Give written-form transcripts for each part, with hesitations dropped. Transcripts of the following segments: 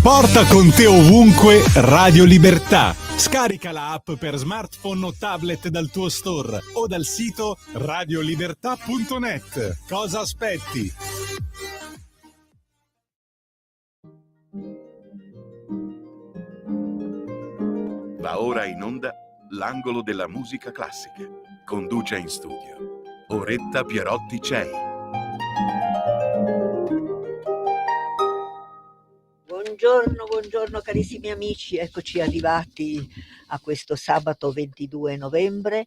Porta con te ovunque Radio Libertà. Scarica la app per smartphone o tablet dal tuo store o dal sito radiolibertà.net. Cosa aspetti? Va ora in onda l'angolo della musica classica. Conduce in studio Oretta Pierotti Cei. Buongiorno carissimi amici, eccoci arrivati a questo sabato 22 novembre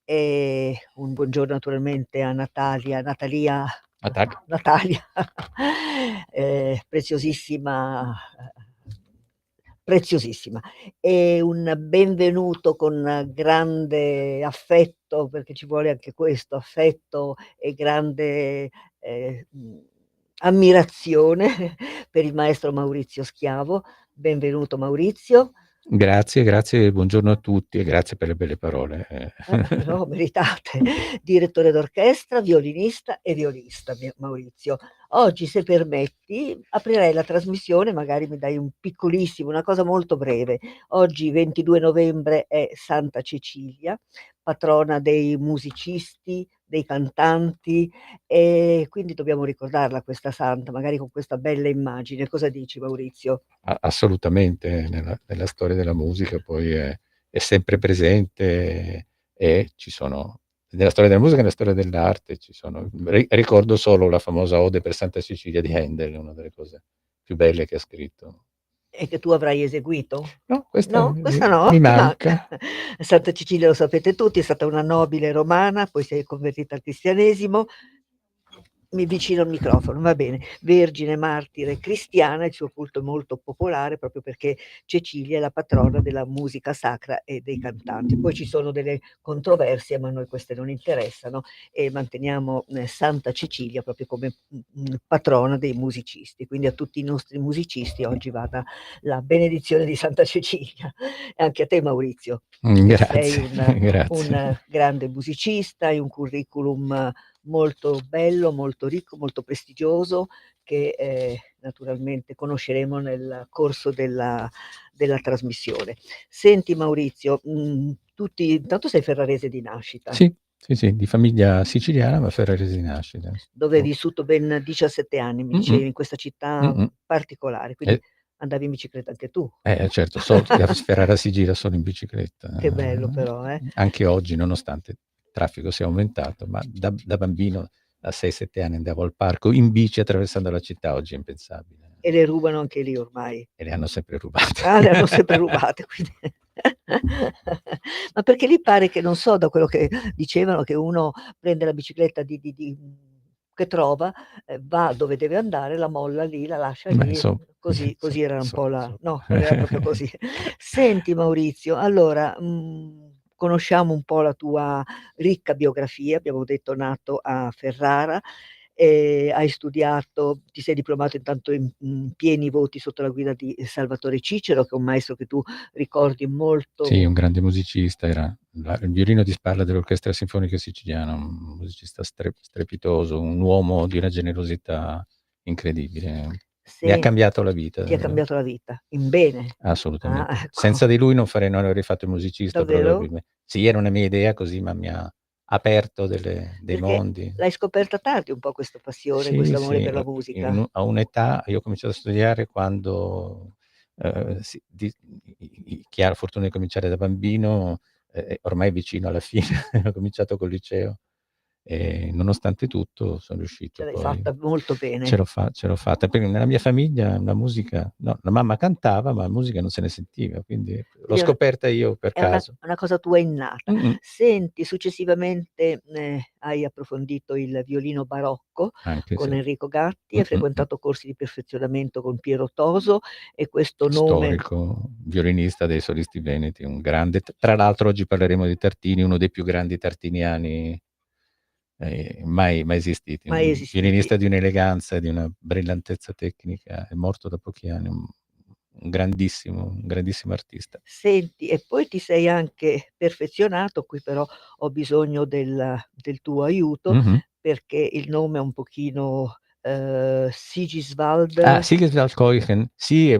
e un buongiorno naturalmente a Natalia, preziosissima, e un benvenuto con grande affetto, perché ci vuole anche questo affetto e grande ammirazione per il maestro Maurizio Schiavo. Benvenuto Maurizio. Grazie, buongiorno a tutti e grazie per le belle parole. No, meritate. Direttore d'orchestra, violinista e violista, Maurizio. Oggi, se permetti, aprirei la trasmissione, magari mi dai un piccolissimo, una cosa molto breve. Oggi, 22 novembre, è Santa Cecilia, patrona dei musicisti, dei cantanti, e quindi dobbiamo ricordarla questa santa, magari con questa bella immagine. Cosa dici, Maurizio? Assolutamente, nella storia della musica poi è sempre presente e ci sono, nella storia della musica e nella storia dell'arte, ci sono, ricordo solo la famosa Ode per Santa Cecilia di Handel, una delle cose più belle che ha scritto. E che tu avrai eseguito? No, questa No, questa no, mi ti manca. Santa Cecilia, lo sapete tutti, è stata una nobile romana, poi si è convertita al cristianesimo. Mi vicino al microfono, va bene. Vergine, martire, cristiana, il suo culto è molto popolare proprio perché Cecilia è la patrona della musica sacra e dei cantanti. Poi ci sono delle controversie, ma a noi queste non interessano, e manteniamo Santa Cecilia proprio come patrona dei musicisti. Quindi a tutti i nostri musicisti oggi vada la benedizione di Santa Cecilia. E anche a te Maurizio, che sei Grazie. un grande musicista, hai un curriculum molto bello, molto ricco, molto prestigioso, che naturalmente conosceremo nel corso della trasmissione. Senti Maurizio, intanto sei ferrarese di nascita, Sì, di famiglia siciliana ma ferrarese di nascita. dove hai vissuto ben 17 anni, mi dicevi, in questa città particolare, quindi andavi in bicicletta anche tu. Certo, a Ferrara si gira solo in bicicletta. Che bello però, Anche oggi, nonostante il traffico sia aumentato, ma da bambino a 6-7 anni andavo al parco in bici attraversando la città, oggi è impensabile. E le rubano anche lì ormai. E le hanno sempre rubate. Ah, le hanno sempre rubate, quindi ma perché lì pare che, non so, da quello che dicevano, che uno prende la bicicletta che trova, va dove deve andare, la molla lì, la lascia Beh, lì, insomma, così era un po' la insomma. no, non era proprio così. Senti Maurizio, allora, conosciamo un po' la tua ricca biografia, abbiamo detto nato a Ferrara, hai studiato, ti sei diplomato intanto in pieni voti sotto la guida di Salvatore Cicero, che è un maestro che tu ricordi molto. Sì, un grande musicista, era il violino di spalla dell'Orchestra Sinfonica Siciliana, un musicista strepitoso, un uomo di una generosità incredibile. Mi ha cambiato la vita. Ti ha cambiato la vita, in bene? Assolutamente. Ah, ecco. Senza di lui non avrei fatto il musicista Davvero? probabilmente. Sì, era una mia idea così, ma mi ha aperto dei Perché mondi. l'hai scoperta tardi un po' questa passione, Sì, questo amore per la musica? a un'età, io ho cominciato a studiare quando, chi ha la fortuna di cominciare da bambino, ormai vicino alla fine, ho cominciato col liceo. e nonostante tutto son riuscito Ce l'hai poi fatta molto bene. ce l'ho fatta, perché nella mia famiglia la musica no, la mamma cantava, ma la musica non se ne sentiva, quindi l'ho Quindi scoperta io per è una caso. una cosa tua innata. Mh-mh. Senti, successivamente, hai approfondito il violino barocco Anche con sì. Enrico Gatti, hai Mh. frequentato corsi di perfezionamento con Piero Toso e questo nome Storico, violinista dei Solisti Veneti, un grande tra l'altro oggi parleremo di Tartini, uno dei più grandi tartiniani, mai esistiti, mai un esistiti. violinista di un'eleganza e di una brillantezza tecnica, è morto da pochi anni, un grandissimo artista. Senti, e poi ti sei anche perfezionato, qui però ho bisogno del tuo aiuto, Mh-mh. perché il nome è un pochino, Ah, Sigiswald, Sigismund Coichen, sì,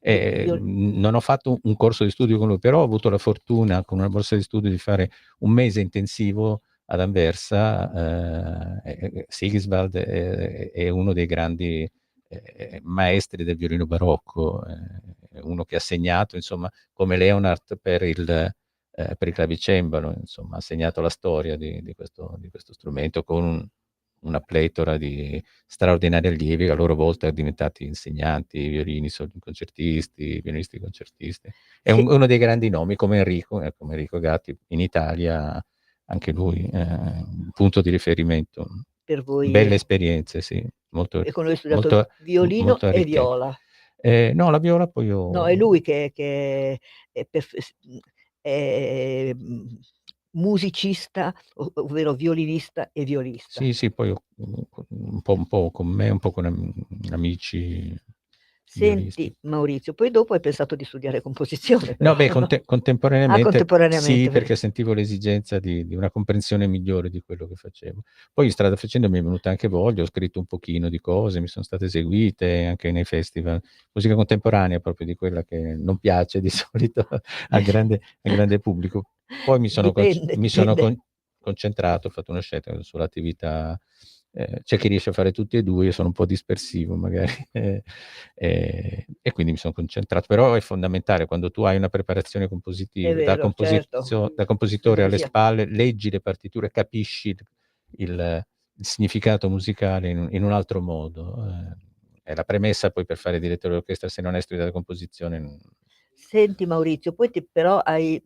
viol non ho fatto un corso di studio con lui, però ho avuto la fortuna con una borsa di studio di fare un mese intensivo ad Anversa. Sigiswald è uno dei grandi, maestri del violino barocco, è uno che ha segnato, insomma, come Leonhardt per il clavicembalo, insomma, ha segnato la storia di questo strumento con una pletora di straordinari allievi che a loro volta diventati insegnanti, concertisti, violinisti concertisti. È se uno dei grandi nomi come Enrico Gatti in Italia, anche lui, un punto di riferimento. per voi Belle esperienze, sì, molto e con lui hai studiato molto violino molto e arricchenti. viola. No, la viola poi No, è ho lui che è è, musicista, ovvero violinista e violista. sì, sì, poi ho un po' con me, un po' con amici violisti. Senti Maurizio, poi dopo hai pensato di studiare composizione No, però, beh, no? Ah, contemporaneamente sì, contemporaneamente, perché sentivo l'esigenza di una comprensione migliore di quello che facevo. Poi strada facendo mi è venuta anche voglia, ho scritto un pochino di cose, mi son state eseguite anche nei festival. Musica contemporanea, proprio di quella che non piace di solito al grande pubblico. Poi dipende, mi sono dipende. concentrato, ho fatto una scelta sull'attività. C'è chi riesce a fare tutti e 2, io sono un po' dispersivo magari, e quindi mi son concentrato. Però è fondamentale quando tu hai una preparazione È compositiva vero, certo. da compositore Credo che alle sia spalle, leggi le partiture, capisci il significato musicale in un altro modo. È la premessa poi per fare direttore d'orchestra, se non hai studiato composizione non. Senti Maurizio, poi però hai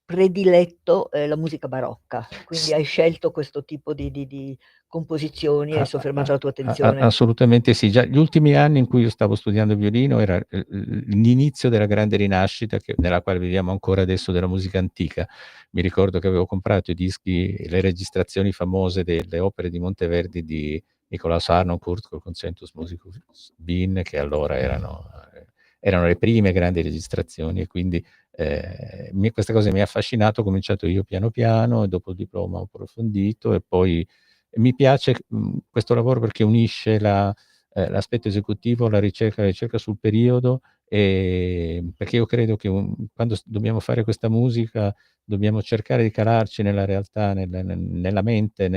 prediletto, la musica barocca, quindi S hai scelto questo tipo di composizioni, hai soffermato la tua attenzione. Assolutamente sì. Già gli ultimi anni in cui io stavo studiando violino era l'inizio della grande rinascita nella quale viviamo ancora adesso della musica antica. Mi ricordo che avevo comprato i dischi, le registrazioni famose delle opere di Monteverdi di Nikolaus Harnoncourt col Concentus Musicus Wien, che allora erano le prime grandi registrazioni, e quindi questa cosa mi ha affascinato, ho cominciato io piano piano e dopo il diploma ho approfondito e poi mi piace, questo lavoro perché unisce l'aspetto esecutivo, la ricerca sul periodo, perché io credo che quando dobbiamo fare questa musica, dobbiamo cercare di calarci nella realtà, nella mente,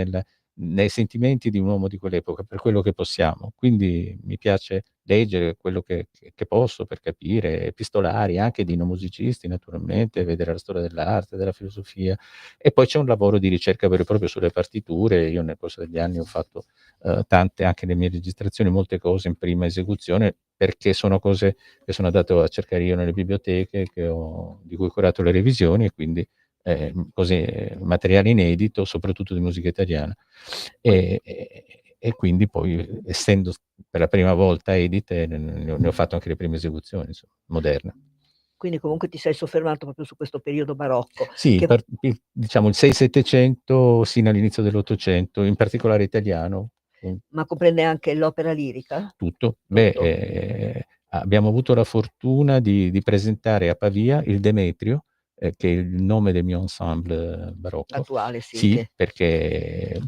nei sentimenti di un uomo di quell'epoca, per quello che possiamo. Quindi mi piace leggere quello che posso per capire, epistolari, anche di non musicisti naturalmente, vedere la storia dell'arte, della filosofia. E poi c'è un lavoro di ricerca vero e proprio sulle partiture. Io nel corso degli anni ho fatto, tante anche le mie registrazioni, molte cose in prima esecuzione, perché sono cose che sono andato a cercare io nelle biblioteche, di cui ho curato le revisioni, e quindi, così, materiale inedito, soprattutto di musica italiana. Qui E quindi poi, essendo per la prima volta edite, ne ho fatto anche le prime esecuzioni, insomma, moderne. quindi comunque ti sei soffermato proprio su questo periodo barocco, Sì, che diciamo il 6-700 sino all'inizio dell'Ottocento, in particolare italiano, ma comprende anche l'opera lirica? tutto. Beh, Tutto? abbiamo avuto la fortuna di presentare a Pavia il Demetrio, che è il nome del mio ensemble barocco. Attuale sì, Sì, che perché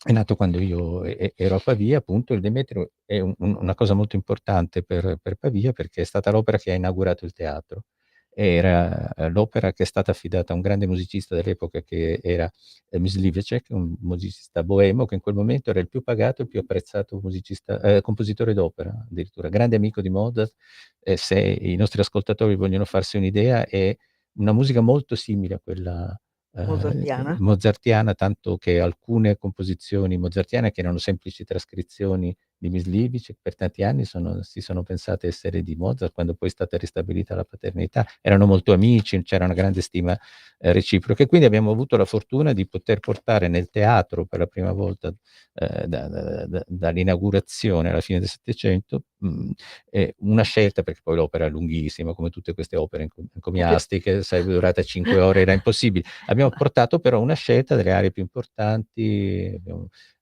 è nato quando io ero a Pavia, appunto. Il Demetrio è una cosa molto importante per Pavia, perché è stata l'opera che ha inaugurato il teatro. Era, l'opera che è stata affidata a un grande musicista dell'epoca che era, Mysliveček, un musicista boemo che in quel momento era il più pagato e il più apprezzato compositore d'opera, addirittura grande amico di Mozart. Se i nostri ascoltatori vogliono farsi un'idea, è una musica molto simile a quella Mozartiana? mozartiana, tanto che alcune composizioni mozartiane, che erano semplici trascrizioni di Mysliwicz, per tanti anni si sono pensate essere di Mozart, quando poi è stata ristabilita la paternità. Erano molto amici, c'era una grande stima reciproca, e quindi abbiamo avuto la fortuna di poter portare nel teatro per la prima volta dall'inaugurazione alla fine del Settecento una scelta, perché poi l'opera è lunghissima, come tutte queste opere encomiastiche, sarebbe durata 5 ore, era impossibile. Abbiamo portato però una scelta delle aree più importanti,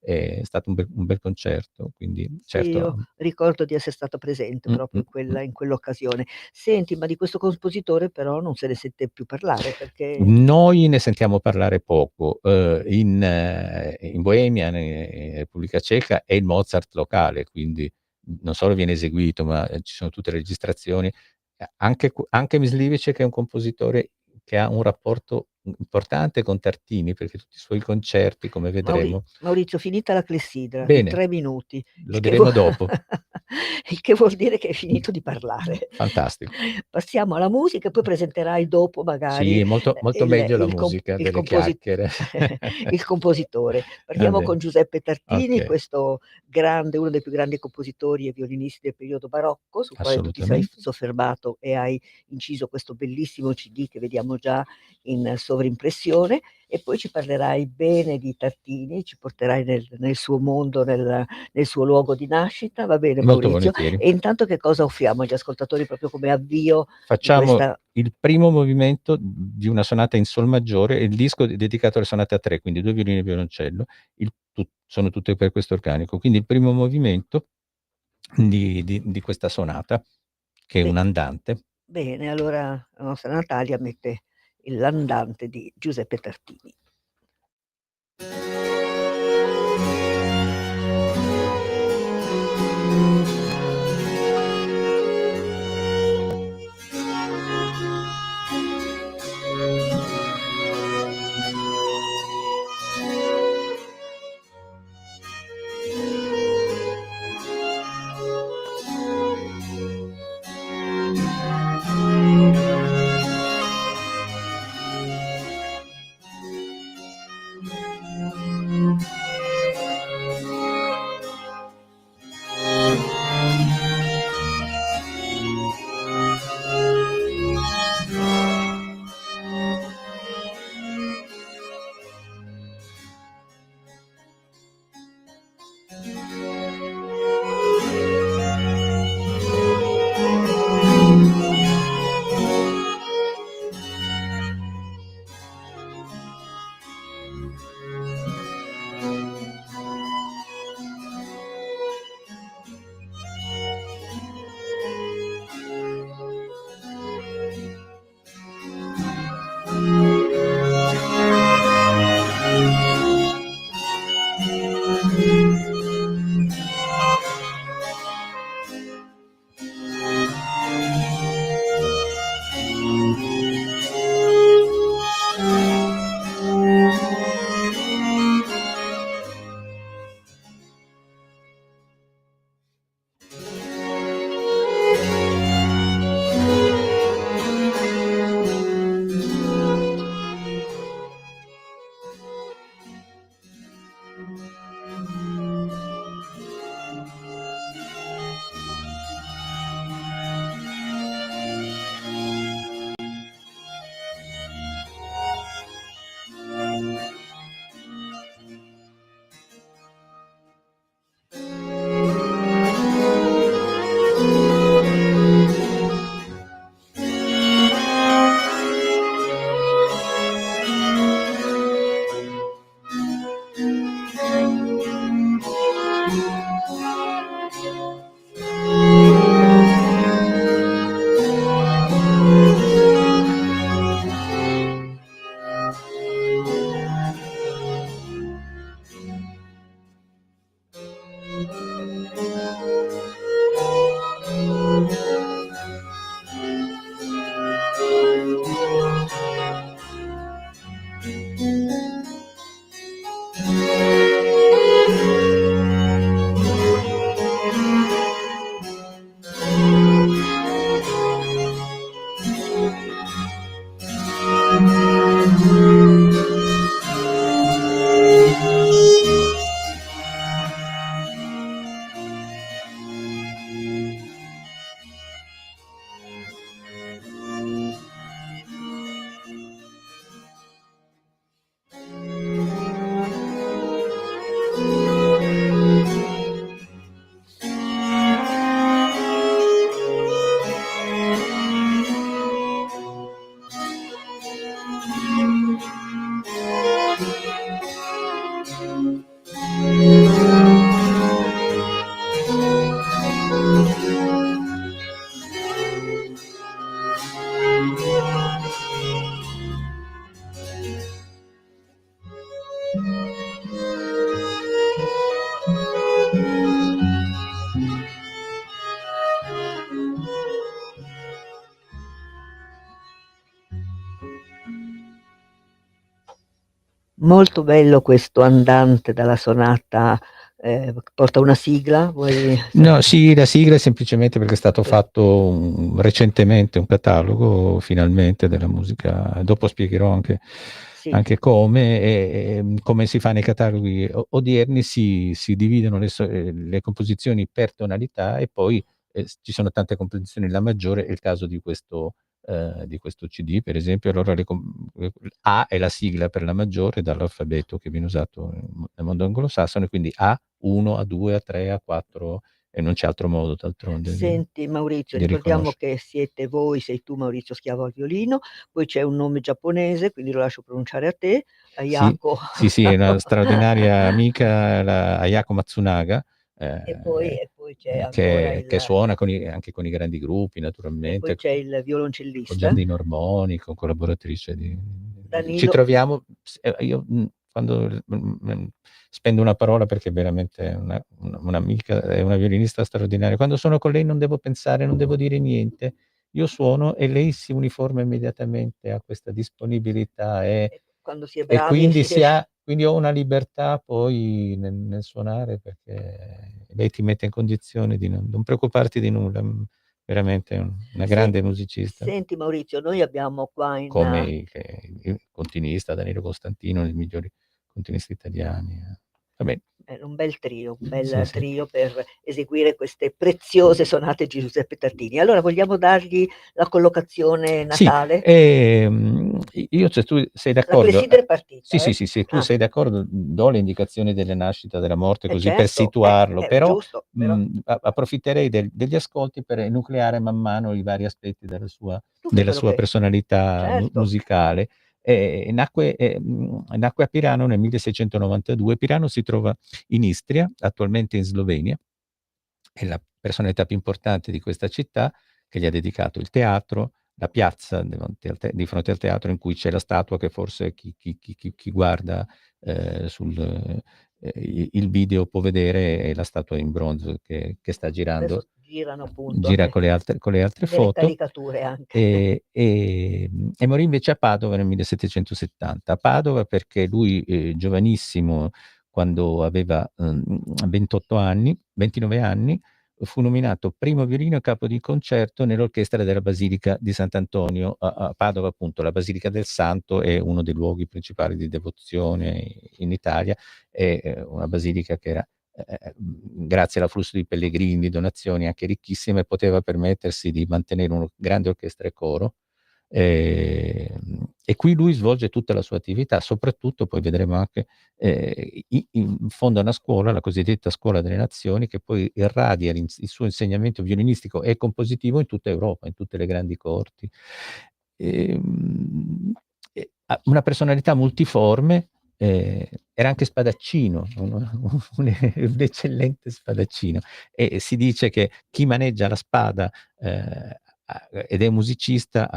è stato un bel concerto, quindi Sì, io certo. ricordo di essere stata presente proprio in quell'occasione. Senti, ma di questo compositore però non se ne sente più parlare perché Noi ne sentiamo parlare poco. In Boemia, in Repubblica Ceca, è il Mozart locale, quindi non solo viene eseguito, ma ci sono tutte le registrazioni. Anche Mysliwicz, che è un compositore che ha un rapporto importante con Tartini, perché tutti i suoi concerti, come vedremo. Maurizio, finita la clessidra di Bene, 3 minuti, lo diremo dopo. il che vuol dire che hai finito di parlare. Fantastico. Passiamo alla musica e poi presenterai dopo magari, Sì, molto, molto meglio la musica il delle chiacchiere. il compositore. Va Partiamo bene. con Giuseppe Tartini, Ok, questo grande, uno dei più grandi compositori e violinisti del periodo barocco, sul quale tu ti sei assolutamente. soffermato e hai inciso questo bellissimo CD che vediamo già in sovrimpressione. E poi ci parlerai bene di Tartini, ci porterai nel suo mondo, nel suo luogo di nascita, va bene Molto Maurizio? volentieri. E intanto che cosa offriamo agli ascoltatori proprio come avvio di Facciamo questa... il primo movimento di una sonata in sol maggiore, il disco è dedicato alle sonate a 3, quindi 2 violini e violoncello, sono tutte per questo organico. Quindi il primo movimento di questa sonata, che è un Beh, andante. bene, allora la nostra Natalia mette l'andante di Giuseppe Tartini. Molto bello questo andante dalla sonata, porta una sigla, vuoi No, sì, la sigla è semplicemente perché è stato Sì. fatto recentemente un catalogo finalmente della musica, dopo spiegherò Sì, anche come, come si fa nei cataloghi odierni, si dividono le composizioni per tonalità e poi ci sono tante composizioni, la maggiore è il caso di questo CD, per esempio, allora A è la sigla per la maggiore dall'alfabeto che viene usato nel mondo anglosassone, quindi A1, A2, A3, A4 e non c'è altro modo d'altronde senti Maurizio, di ricordiamo riconoscere. che siete voi, sei tu Maurizio Schiavo al violino, poi c'è un nome giapponese, quindi lo lascio pronunciare a te, Sì, Ayako. sì, sì, è una straordinaria amica, la Ayako Matsunaga, E poi c'è ancora che suona anche con i grandi gruppi, e poi naturalmente, c'è il con violoncellista Giannino Armonico, collaboratrice ci Danilo. troviamo, io quando spendo una parola perché è veramente un'amica, è una violinista straordinaria, quando sono con lei non devo pensare, non devo dire niente, io suono e lei si uniforma immediatamente, ha questa disponibilità Quando si è e bravi quindi si riesce. quindi ho una libertà poi nel suonare perché lei ti mette in condizione di non preoccuparti di nulla, veramente una Se- grande musicista, Senti Maurizio, noi abbiamo qua in, come il continuista Danilo Costantino, uno dei migliori continisti italiani. Va bene, un bel trio, un sì, bel sì. trio per eseguire queste preziose sonate Giuseppe Tartini. Allora vogliamo dargli la collocazione Sì, natale? io se tu sei La d'accordo, clessidra è sì, partita, sì, eh? sì, se tu Ah, sei d'accordo, do le indicazioni della nascita, della morte, così per certo, situarlo, è però giusto, però approfitterei degli ascolti per enucleare man mano i vari aspetti tu fai della quello sua che. personalità Certo, musicale. Nacque a Pirano nel 1692. Pirano si trova in Istria, attualmente in Slovenia, è la personalità più importante di questa città che gli ha dedicato il teatro, la piazza di fronte al teatro in cui c'è la statua che forse chi guarda il video può vedere, è la statua in bronzo che sta girando, adesso girano appunto gira con le altre delle foto, caricature anche. e morì invece a Padova nel 1770. A Padova perché lui, giovanissimo, quando aveva 28 anni, 29 anni, fu nominato primo violino e capo di concerto nell'orchestra della Basilica di Sant'Antonio a Padova, appunto. La Basilica del Santo è uno dei luoghi principali di devozione in Italia, è una basilica che era grazie all'afflusso di pellegrini, di donazioni anche ricchissime, poteva permettersi di mantenere una grande orchestra e coro. E qui lui svolge tutta la sua attività, soprattutto poi vedremo anche, fonda una scuola, la cosiddetta Scuola delle Nazioni, che poi irradia il suo insegnamento violinistico e compositivo in tutta Europa, in tutte le grandi corti. Ehm, Ha una personalità multiforme, era anche spadaccino, un eccellente spadaccino, e si dice che chi maneggia la spada ed è musicista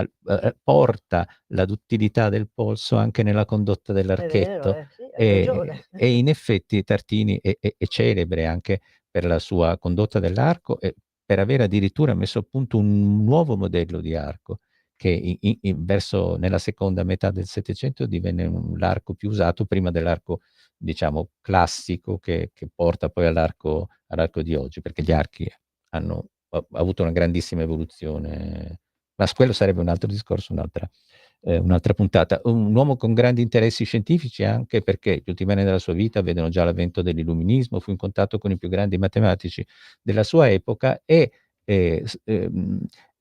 porta la duttilità del polso anche nella condotta È vero, dell'archetto, sì, hai ragione. e in effetti Tartini è celebre anche per la sua condotta dell'arco e per aver addirittura messo a punto un nuovo modello di arco che verso nella seconda metà del Settecento divenne l'arco più usato prima dell'arco, diciamo, classico che porta poi all'arco di oggi, perché gli archi hanno avuto una grandissima evoluzione, ma quello sarebbe un altro discorso, un'altra puntata. Un uomo con grandi interessi scientifici anche perché gli ultimi anni della sua vita vedono già l'avvento dell'illuminismo, fu in contatto con i più grandi matematici della sua epoca e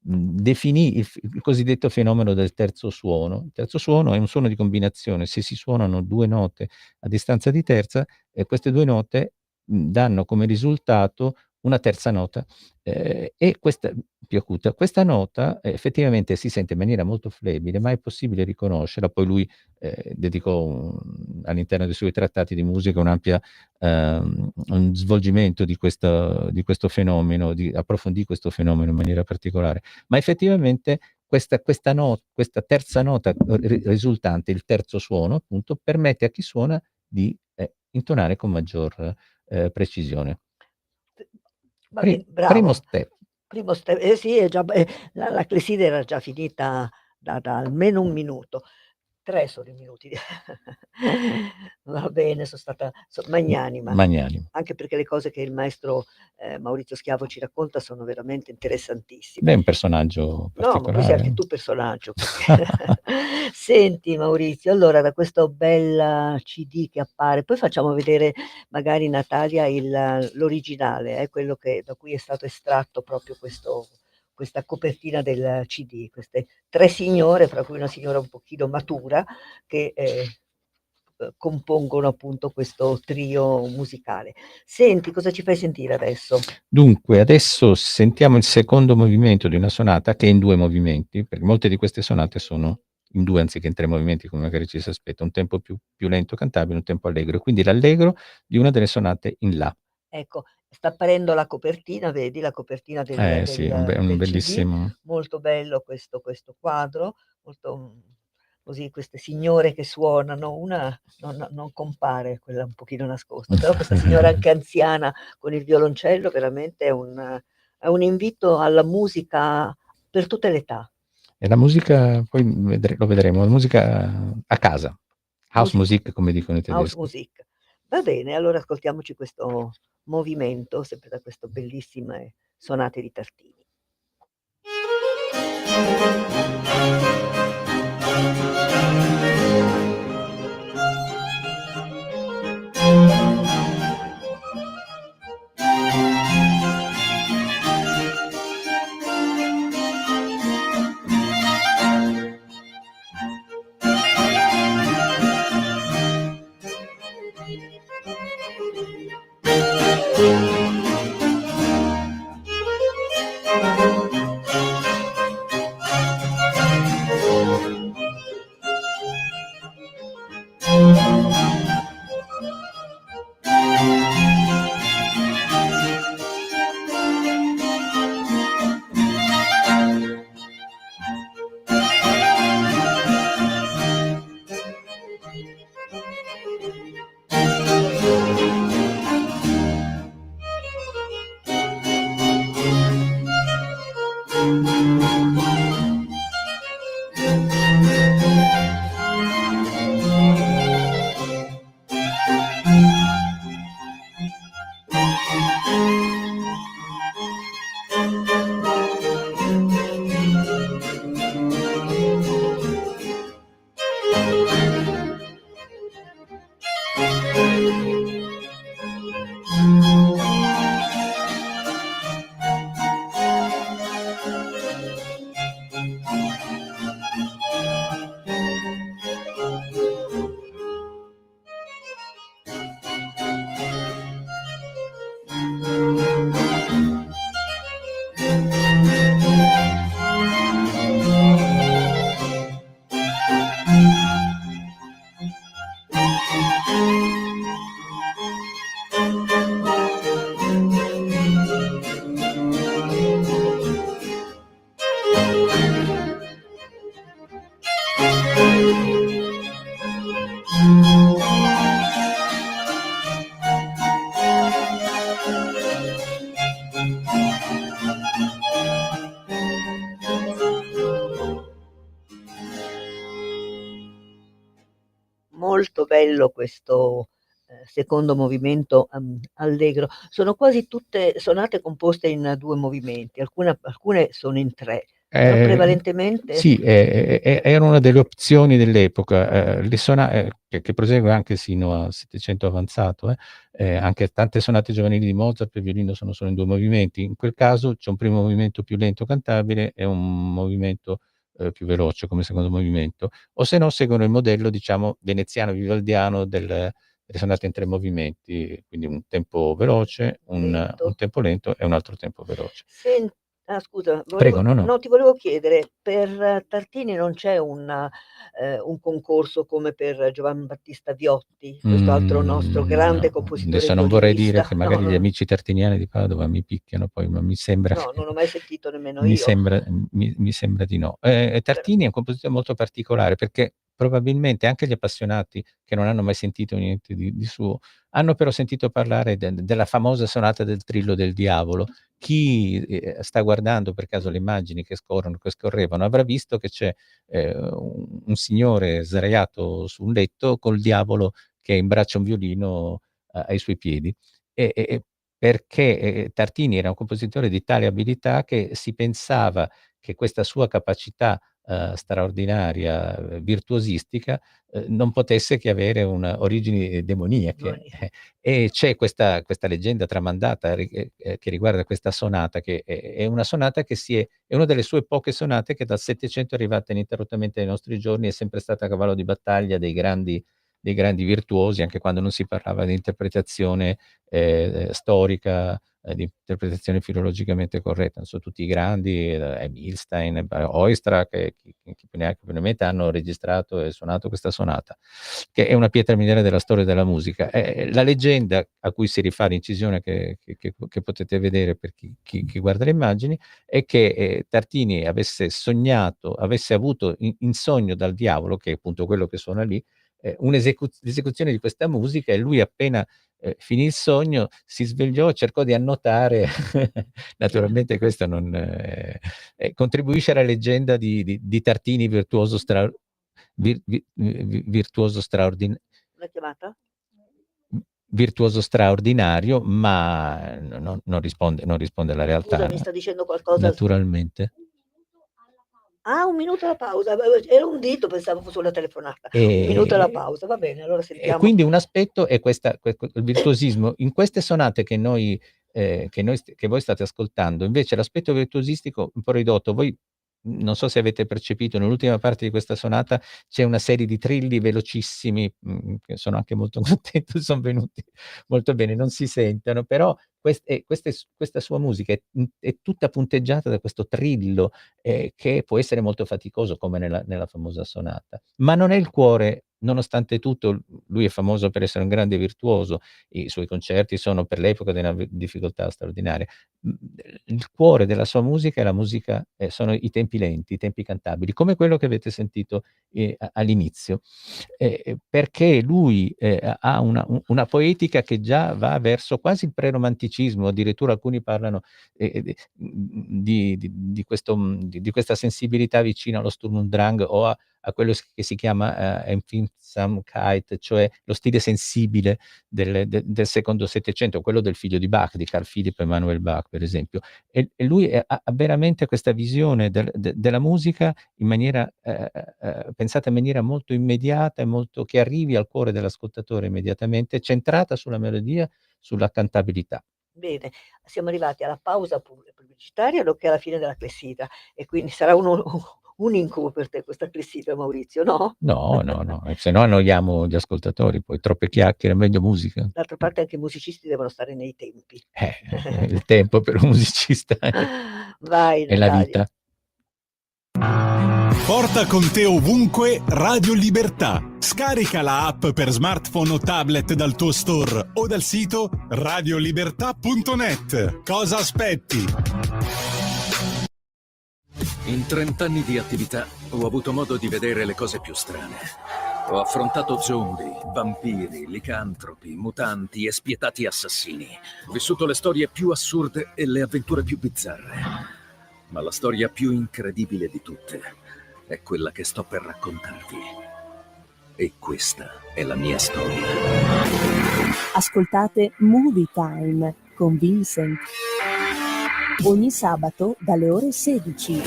definì il cosiddetto fenomeno del terzo suono. Il terzo suono è un suono di combinazione, se si suonano due note a distanza di terza, queste due note danno come risultato una terza nota, e questa più acuta. Questa nota effettivamente si sente in maniera molto flebile, ma è possibile riconoscerla. Poi lui dedicò all'interno dei suoi trattati di musica un svolgimento di questo fenomeno, approfondì questo fenomeno in maniera particolare. Ma effettivamente questa terza nota risultante, il terzo suono, appunto, permette a chi suona di intonare con maggior precisione. Va bene, Primo bravo. step. Primo sì, è già, la clessidra era già finita da almeno un minuto. 3 sono i minuti. Va bene, son stata magnanima, Magnanimo. anche perché le cose che il maestro, Maurizio Schiavo ci racconta sono veramente interessantissime. Lei è un personaggio No, ma poi sei anche particolare. tu personaggio, perché senti Maurizio, allora da questo bel CD che appare poi facciamo vedere magari Natalia l'originale, quello che da cui è stato estratto proprio questa copertina del CD, queste 3 signore, fra cui una signora un pochino matura, che, compongono appunto questo trio musicale. Senti, cosa ci fai sentire adesso? Dunque, adesso sentiamo il secondo movimento di una sonata che è in 2 movimenti, perché molte di queste sonate sono in 2 anziché in 3 movimenti, come magari ci si aspetta, un tempo più lento cantabile, un tempo allegro, e quindi l'allegro di una delle sonate in La. Ecco, sta apparendo la copertina, vedi la copertina Sì, un del CD, bellissimo. molto bello questo quadro, molto, così queste signore che suonano, una non compare, quella un pochino nascosta, però questa signora anche anziana con il violoncello veramente è un invito alla musica per tutte le età. E la musica poi lo vedremo, la musica a casa, Musi Hausmusik come dicono i tedeschi. Hausmusik. Va bene, allora ascoltiamoci questo movimento, sempre da questo bellissime sonate di Tartini. Molto bello questo, secondo movimento, allegro. Sono quasi tutte sonate composte in 2 movimenti, alcune sono in 3, però prevalentemente Sì, era una delle opzioni dell'epoca, che prosegue anche sino a 700 avanzato, anche tante sonate giovanili di Mozart per violino sono solo in 2 movimenti. In quel caso c'è un primo movimento più lento cantabile e un movimento, più veloce come secondo movimento, o se no seguono il modello, diciamo, veneziano vivaldiano delle sonate in 3 movimenti, quindi un tempo veloce, un lento. tempo lento e un altro tempo veloce. Sen scusa, Prego, no, no. ti volevo chiedere, per Tartini non c'è un concorso come per Giovan Battista Viotti, questo altro nostro grande No, compositore adesso non vorrei dire violinista? che No, magari gli no, amici tartiniani di Padova mi picchiano poi, ma mi sembra no, che non ho mai sentito nemmeno mi io. sembra mi sembra di no. Per Tartini è un compositore molto particolare, perché probabilmente anche gli appassionati che non hanno mai sentito niente di suo, hanno però sentito parlare della famosa sonata del Trillo del Diavolo, chi sta guardando per caso le immagini che scorrevano avrà visto che c'è un signore sdraiato su un letto col diavolo che imbraccia un violino ai suoi piedi. Perché Tartini era un compositore di tale abilità che si pensava che questa sua capacità straordinaria, virtuosistica, non potesse che avere origini demoniache. E c'è questa leggenda tramandata che riguarda questa sonata, che è una sonata che è una delle sue poche sonate che dal Settecento è arrivata ininterrottamente ai nostri giorni, è sempre stata cavallo di battaglia dei grandi virtuosi, anche quando non si parlava di interpretazione storica, di interpretazione filologicamente corretta. Non so, tutti i grandi, Milstein, Oistrakh, chi più ne ha più ne metta, hanno registrato e suonato questa sonata, che è una pietra miliare della storia della musica. La leggenda a cui si rifà l'incisione che potete vedere per chi guarda le immagini, è che Tartini avesse avuto in sogno dal diavolo, che è appunto quello che suona lì, l'esecuzione di questa musica, e lui appena finì il sogno si svegliò, cercò di annotare. Naturalmente questo non contribuisce alla leggenda di Tartini virtuoso Una chiamata? virtuoso straordinario, ma non risponde alla realtà. Scusa, mi sta dicendo qualcosa? Naturalmente. Ah, 1 minuto alla pausa. Era un dito, pensavo fosse una telefonata. 1 minuto alla pausa, va bene, allora E sentiamo. quindi un aspetto è il virtuosismo. In queste sonate che voi state ascoltando, invece l'aspetto virtuosistico un po' ridotto. Voi non so se avete percepito, nell'ultima parte di questa sonata c'è una serie di trilli velocissimi, che sono anche molto contento, sono venuti molto bene, non si sentono, però questa sua musica è tutta punteggiata da questo trillo, che può essere molto faticoso, come nella famosa sonata. Ma non è il cuore, nonostante tutto. Lui è famoso per essere un grande virtuoso, i suoi concerti sono per l'epoca di una difficoltà straordinaria. Il cuore della sua musica è la musica, sono i tempi lenti, i tempi cantabili, come quello che avete sentito all'inizio, perché lui ha una poetica che già va verso quasi il preromanticismo, addirittura alcuni parlano di questa sensibilità vicina allo Sturm und Drang, o a quello che si chiama Empfindsamkeit, cioè lo stile sensibile del secondo Settecento, quello del figlio di Bach, di Carl Philipp Emanuel Bach, per esempio. E lui ha veramente questa visione della musica in maniera pensata in maniera molto immediata, e che arrivi al cuore dell'ascoltatore immediatamente, centrata sulla melodia, sulla cantabilità. Bene, siamo arrivati alla pausa pubblicitaria, nonché alla fine della clessidra, e quindi sarà un incubo per te questa clessidra, Maurizio, no? No, se no annoiamo gli ascoltatori, poi troppe chiacchiere, meglio musica. D'altra parte anche i musicisti devono stare nei tempi. Il tempo per un musicista Vai, è la Natalia. vita. Porta con te ovunque Radio Libertà. Scarica la app per smartphone o tablet dal tuo store o dal sito radiolibertà.net. Cosa aspetti? In 30 anni di attività ho avuto modo di vedere le cose più strane. Ho affrontato zombie, vampiri, licantropi, mutanti e spietati assassini. Ho vissuto le storie più assurde e le avventure più bizzarre. Ma la storia più incredibile di tutte è quella che sto per raccontarvi. E questa è la mia storia. Ascoltate Movie Time con Vincent. Ogni sabato dalle ore 16.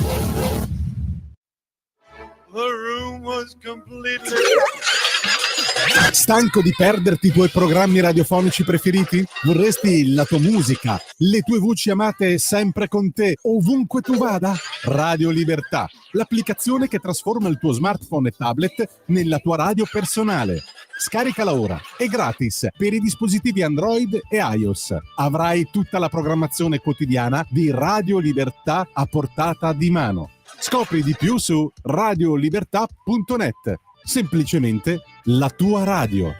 Stanco di perderti i tuoi programmi radiofonici preferiti? Vorresti la tua musica, le tue voci amate sempre con te, ovunque tu vada? Radio Libertà, l'applicazione che trasforma il tuo smartphone e tablet nella tua radio personale. Scaricala ora, è gratis per i dispositivi Android e iOS. Avrai tutta la programmazione quotidiana di Radio Libertà a portata di mano. Scopri di più su radiolibertà.net. Semplicemente la tua radio.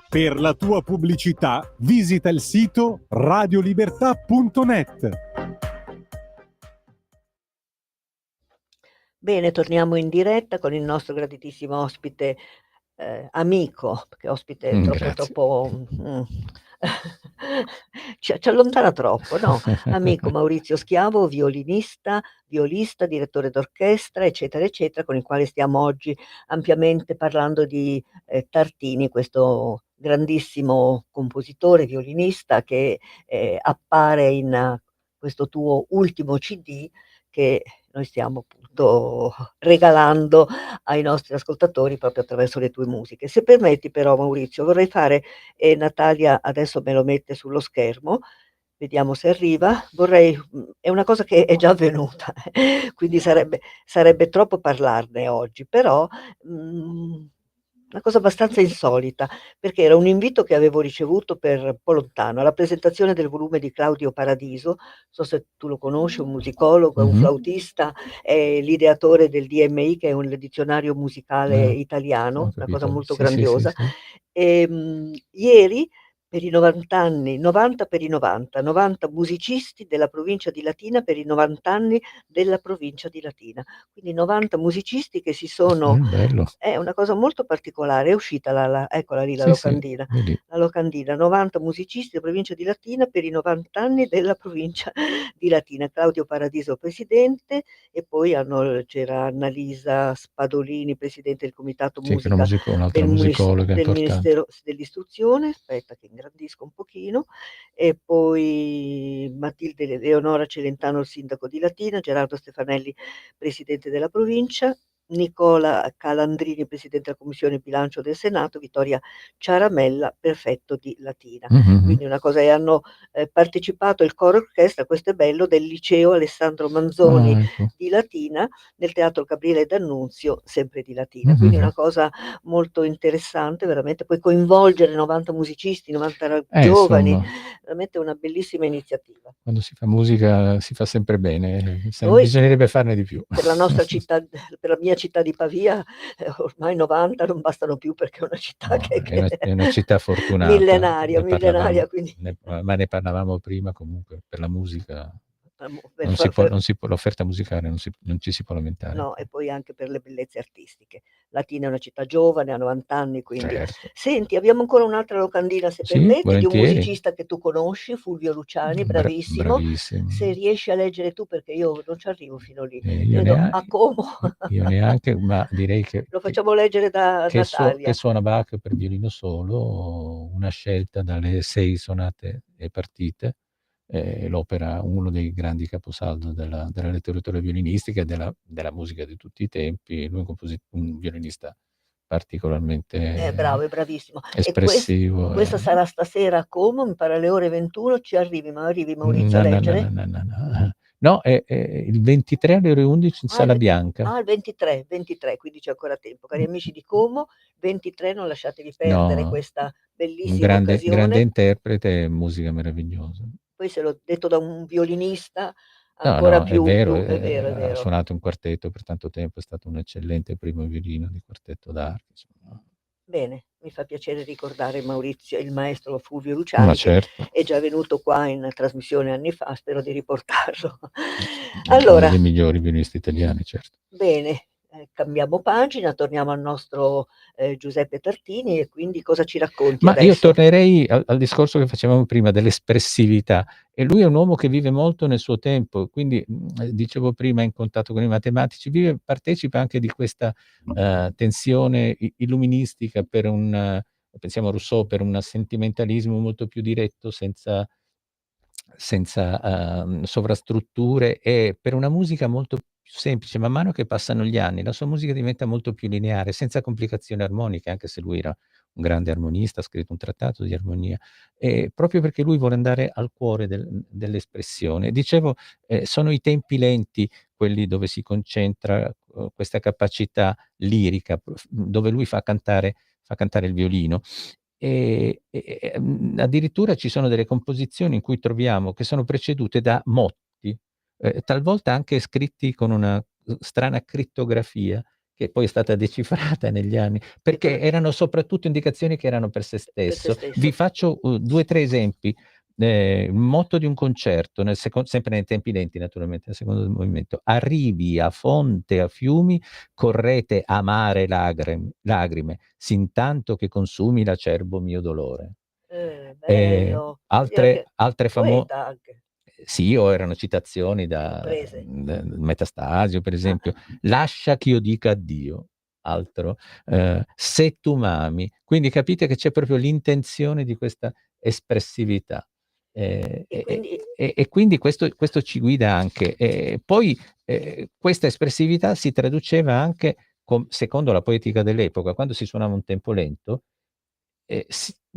Per la tua pubblicità visita il sito radiolibertà.net. Bene, torniamo in diretta con il nostro graditissimo ospite, amico, perché ospite è troppo ci allontana troppo, no? Amico Maurizio Schiavo, violinista, violista, direttore d'orchestra, eccetera, eccetera, con il quale stiamo oggi ampiamente parlando di Tartini, questo grandissimo compositore, violinista che appare in questo tuo ultimo CD che noi stiamo appunto regalando ai nostri ascoltatori proprio attraverso le tue musiche. Se permetti però Maurizio, vorrei fare, e Natalia adesso me lo mette sullo schermo, vediamo se arriva, vorrei, è una cosa che è già avvenuta, quindi sarebbe troppo parlarne oggi, però una cosa abbastanza insolita, perché era un invito che avevo ricevuto per un po' lontano, alla presentazione del volume di Claudio Paradiso, non so se tu lo conosci, un musicologo, è un Mhm. flautista, è l'ideatore del DMI, che è un dizionario musicale Ho italiano, una cosa capito. molto Sì, sì, sì, grandiosa. sì. Ieri per i 90 anni, 90 per i 90, 90 musicisti della provincia di Latina per i 90 anni della provincia di Latina. Quindi 90 musicisti che si sono, Bello. è una cosa molto particolare, è uscita eccola lì la Sì, sì, locandina, vedi. la locandina, 90 musicisti della provincia di Latina per i 90 anni della provincia di Latina. Claudio Paradiso presidente, e poi c'era Annalisa Spadolini, presidente del comitato Sì, che è musica un'altra musicologa del importante. Ministero dell'Istruzione, aspetta che ingrandisco un pochino, e poi Matilde Leonora Celentano, il sindaco di Latina, Gerardo Stefanelli, presidente della provincia, Nicola Calandrini, presidente della commissione bilancio del Senato, Vittoria Ciaramella, prefetto di Latina. Mhm. Quindi una cosa, e hanno partecipato il coro orchestra, questo è bello, del liceo Alessandro Manzoni Ah, ecco. di Latina, nel teatro Gabriele D'Annunzio, sempre di Latina. Quindi una Mhm. cosa molto interessante, veramente, puoi coinvolgere 90 musicisti, 90 giovani, Insomma, veramente una bellissima iniziativa. quando si fa musica si fa sempre bene, Noi bisognerebbe farne di più. per la nostra città, per la mia città di Pavia, ormai 90 non bastano più perché è una città No, che è una città fortunata, millenaria, millenaria, quindi ma ne parlavamo prima comunque, per la musica per fa per non si può, l'offerta musicale non ci si può lamentare. no, e poi anche per le bellezze artistiche. Latina è una città giovane, ha 90 anni, quindi Certo. senti, abbiamo ancora un'altra locandina, se Sì, permetti, di un volentieri. musicista che tu conosci, Fulvio Luciani, bravissimo. Bravissimo. Se riesci a leggere tu, perché io non ci arrivo fino lì. Io Vedo a Como. io neanche, ma direi Lo facciamo leggere da che Natalia. suona Bach per violino solo, una scelta dalle 6 sonate e partite, l'opera, uno dei grandi caposaldo della letteratura violinistica e della musica di tutti i tempi. Lui è un violinista Bravo, particolarmente è bravissimo. E espressivo. questa sarà stasera a Como, mi pare alle ore 21, ci arrivi, ma arrivi Maurizio a No, no, no, no, leggere? no, no, no. No, è il 23 alle ore 11 in Ah, Sala Bianca. il 23, 23, quindi c'è ancora tempo. Cari amici di Como, 23, non lasciatevi perdere No, questa un bellissima grande occasione. interprete e musica meravigliosa. Poi se l'ho detto da un violinista, No, ancora no, è più, vero, è vero, è ha vero. suonato in quartetto per tanto tempo, è stato un eccellente primo violino di quartetto d'archi, insomma. Bene, mi fa piacere ricordare Maurizio, il maestro Fulvio Ma Luciani, che certo, è già venuto qua in trasmissione anni fa, spero di riportarlo. uno Allora, dei migliori violinisti italiani, certo. bene, cambiamo pagina, torniamo al nostro Giuseppe Tartini, e quindi cosa ci racconti Ma io adesso? tornerei al discorso che facevamo prima dell'espressività, e lui è un uomo che vive molto nel suo tempo, quindi, dicevo prima, è in contatto con i matematici, partecipa anche di questa, tensione illuministica pensiamo a Rousseau, per un sentimentalismo molto più diretto, senza, sovrastrutture, e per una musica molto più semplice. Man mano che passano gli anni, la sua musica diventa molto più lineare, senza complicazioni armoniche, anche se lui era un grande armonista, ha scritto un trattato di armonia, proprio perché lui vuole andare al cuore dell'espressione. Dicevo, sono i tempi lenti quelli dove si concentra, questa capacità lirica, dove lui fa cantare il violino. Addirittura ci sono delle composizioni in cui troviamo che sono precedute da motti, talvolta anche scritti con una strana crittografia, che poi è stata decifrata negli anni, Che perché cosa erano soprattutto indicazioni che erano per se per se stesso. Vi stesso? faccio 2, 3 esempi. Il motto di un concerto, sempre nei tempi lenti naturalmente, nel secondo movimento: "Arrivi a fonte, a fiumi, correte amare lagrime, sintanto che consumi l'acerbo mio dolore". Bello. Altre Poeta anche. sì, o erano citazioni da Prese. Metastasio, per esempio. Lascia che io dica addio, altro. Se tu m'ami. Quindi capite che c'è proprio l'intenzione di questa espressività. E quindi questo ci guida anche. Poi questa espressività si traduceva anche, secondo la poetica dell'epoca, quando si suonava un tempo lento,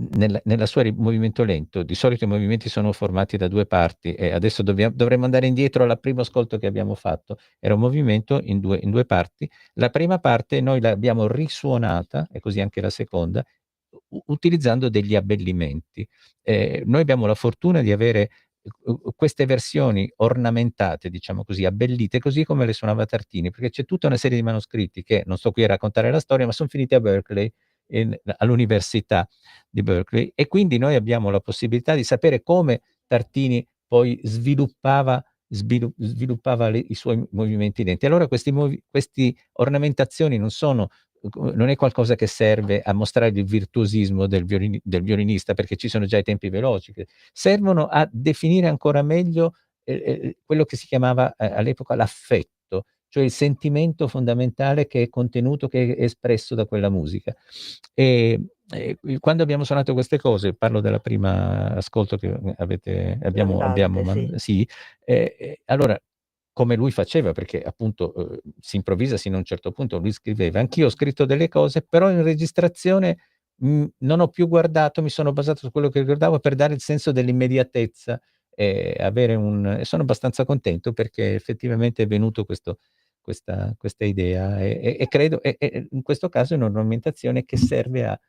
nella sua movimento lento, di solito i movimenti sono formati da due parti, e adesso dovremmo andare indietro al primo ascolto che abbiamo fatto. Era un movimento in due parti. La prima parte noi l'abbiamo risuonata, e così anche la seconda, utilizzando degli abbellimenti. Noi abbiamo la fortuna di avere queste versioni ornamentate, diciamo così, abbellite, così come le suonava Tartini, perché c'è tutta una serie di manoscritti che non sto qui a raccontare la storia, ma sono finiti a Berkeley, all'Università di Berkeley, e quindi noi abbiamo la possibilità di sapere come Tartini poi sviluppava i suoi movimenti lenti. Allora queste ornamentazioni non è qualcosa che serve a mostrare il virtuosismo del violinista, perché ci sono già i tempi veloci, che servono a definire ancora meglio quello che si chiamava all'epoca l'affetto, cioè il sentimento fondamentale che è contenuto, che è espresso da quella musica. E quando abbiamo suonato queste cose, parlo della prima ascolto che abbiamo Sì. allora, come lui faceva, perché appunto si improvvisa sino a un certo punto, lui scriveva: anch'io ho scritto delle cose, però in registrazione non ho più guardato, mi sono basato su quello che ricordavo per dare il senso dell'immediatezza, e sono abbastanza contento, perché effettivamente è venuto questa idea, e credo, in questo caso è un'ornamentazione che serve a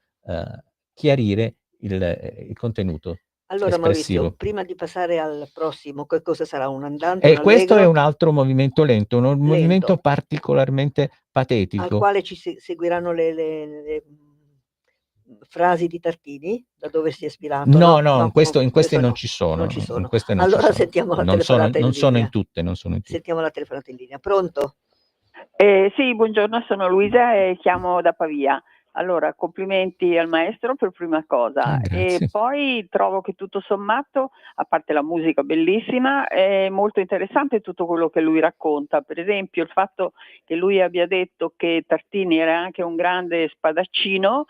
chiarire il contenuto Allora Maurizio, espressivo. prima di passare al prossimo, che cosa sarà? Un andante, un Questo è allegro? un altro movimento lento, un movimento Lento, particolarmente al patetico. quale ci seguiranno le frasi di Tartini, da dove si è ispirato? No, No, in queste non no, ci sono. non ci In sono. queste non ci Allora sono. sentiamo la Non sono telefonata in in linea. tutte, non sono in tutte. Sentiamo la telefonata in linea. Pronto? Sì, buongiorno, sono Luisa e chiamo da Pavia. Allora, complimenti al maestro per prima cosa, e Grazie. poi trovo che tutto sommato, a parte la musica bellissima, è molto interessante tutto quello che lui racconta. Per esempio il fatto che lui abbia detto che Tartini era anche un grande spadaccino,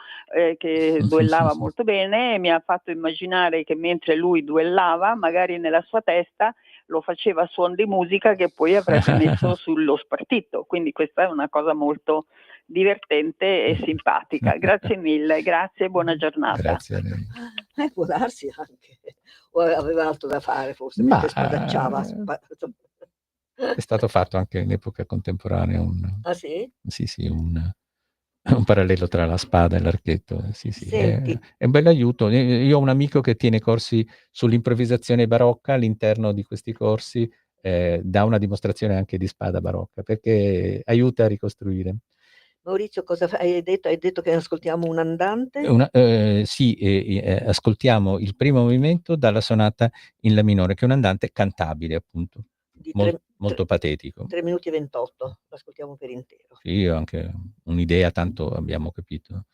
che duellava molto bene, e mi ha fatto immaginare che mentre lui duellava, magari nella sua testa lo faceva a suon di musica che poi avrebbe messo sullo spartito, quindi questa è una cosa molto divertente e simpatica. Grazie mille, grazie e buona giornata. Grazie a lei. Può darsi anche. O aveva altro da fare forse, Ma mentre spadacciava. è stato fatto anche in epoca contemporanea Ah sì? sì, un parallelo tra la spada e l'archetto. Sì, Senti, è un bell'aiuto. Io ho un amico che tiene corsi sull'improvvisazione barocca. All'interno di questi corsi dà una dimostrazione anche di spada barocca, perché aiuta a ricostruire. Maurizio, cosa hai detto? Hai detto che ascoltiamo un andante? Sì, ascoltiamo il primo movimento dalla sonata in La minore, che è un andante cantabile, appunto, Di molto patetico. 3 minuti e 28, l'ascoltiamo per intero. Sì, io ho anche un'idea, tanto abbiamo capito.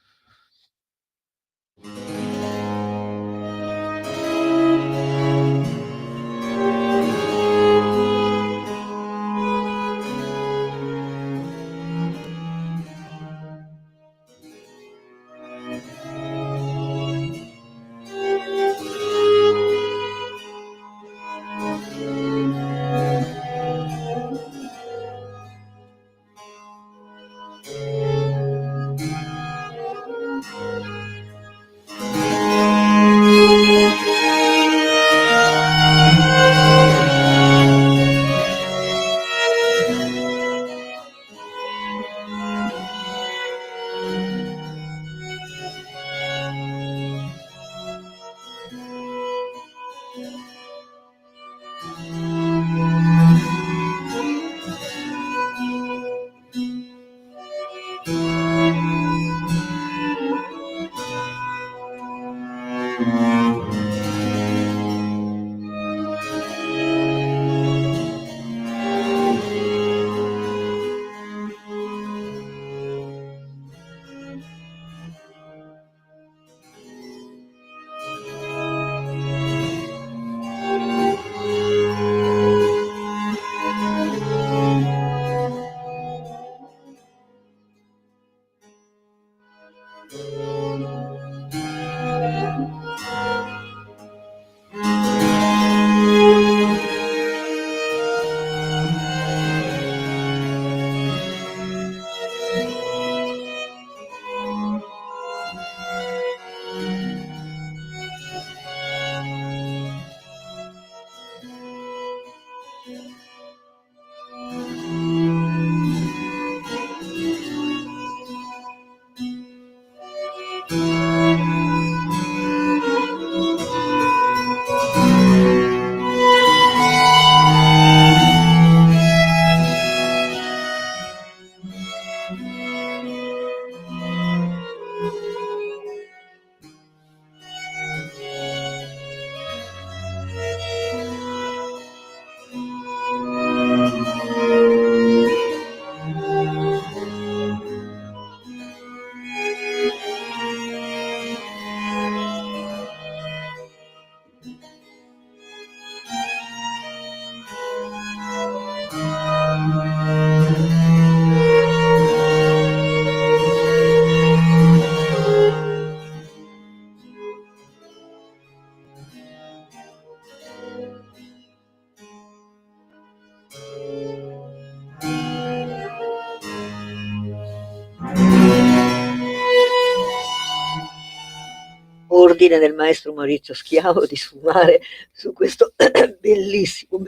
rondine del maestro Maurizio Schiavo di sfumare su questo bellissimo,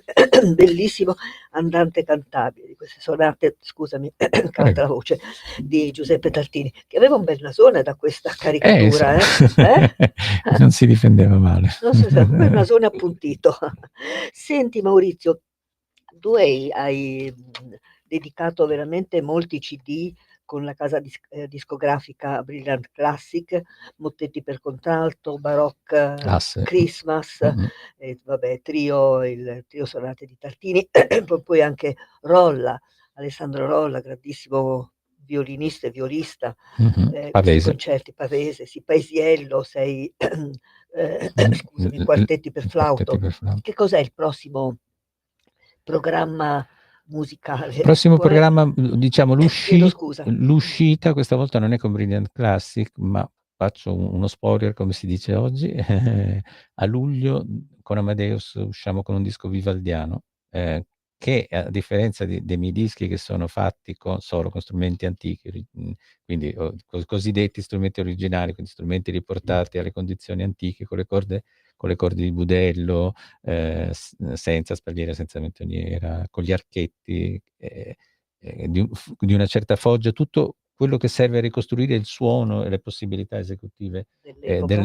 bellissimo andante cantabile, di queste sonate, scusami, canta la voce, di Giuseppe Tartini, che aveva un bel nasone da questa caricatura, non si difendeva male. Non so se un bel nasone appuntito. Senti Maurizio, tu hai dedicato veramente molti CD con la casa discografica Brilliant Classic, mottetti per contralto, Baroque, Classe. Christmas, vabbè, il trio sonate di Tartini, poi anche Rolla, Alessandro Rolla, grandissimo violinista e violista, questi Pavese. concerti, Pavese, sì, Paesiello, scusami, quartetti per flauto. Che cos'è il prossimo programma musicale? Il prossimo programma, diciamo, Chiedo scusa. l'uscita questa volta non è con Brilliant Classic, ma faccio uno spoiler, come si dice oggi. A luglio con Amadeus usciamo con un disco vivaldiano, che a differenza dei miei dischi che sono fatti solo con strumenti antichi, quindi cosiddetti strumenti originali, quindi strumenti riportati alle condizioni antiche, con le corde di budello, senza spalliera, senza mentoniera, con gli archetti, di una certa foggia, tutto quello che serve a ricostruire il suono e le possibilità esecutive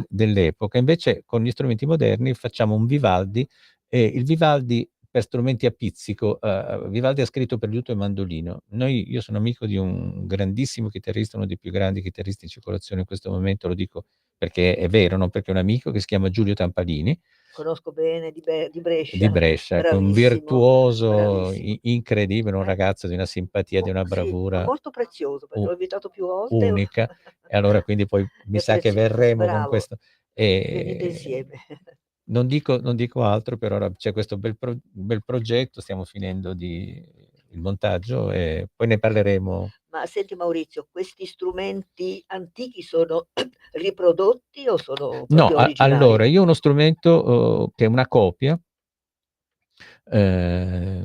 dell'epoca. Invece con gli strumenti moderni facciamo un Vivaldi, e il Vivaldi per strumenti a pizzico. Vivaldi ha scritto per liuto e mandolino. Io sono amico di un grandissimo chitarrista, uno dei più grandi chitarristi in circolazione in questo momento, lo dico perché è vero, non perché è un amico, che si chiama Giulio Tampalini. Conosco bene, di Brescia. Di Brescia, ecco, un virtuoso incredibile, un Eh. ragazzo di una simpatia, di una Sì, bravura molto prezioso, perché l'ho invitato più volte. unica, e allora quindi poi mi sa che verremo con Bravo, questo. venite insieme. Non dico altro, per ora c'è questo bel progetto, stiamo finendo il montaggio e poi ne parleremo. Ma senti Maurizio, questi strumenti antichi sono riprodotti o sono No, proprio originali? allora, io ho uno strumento che è una copia, è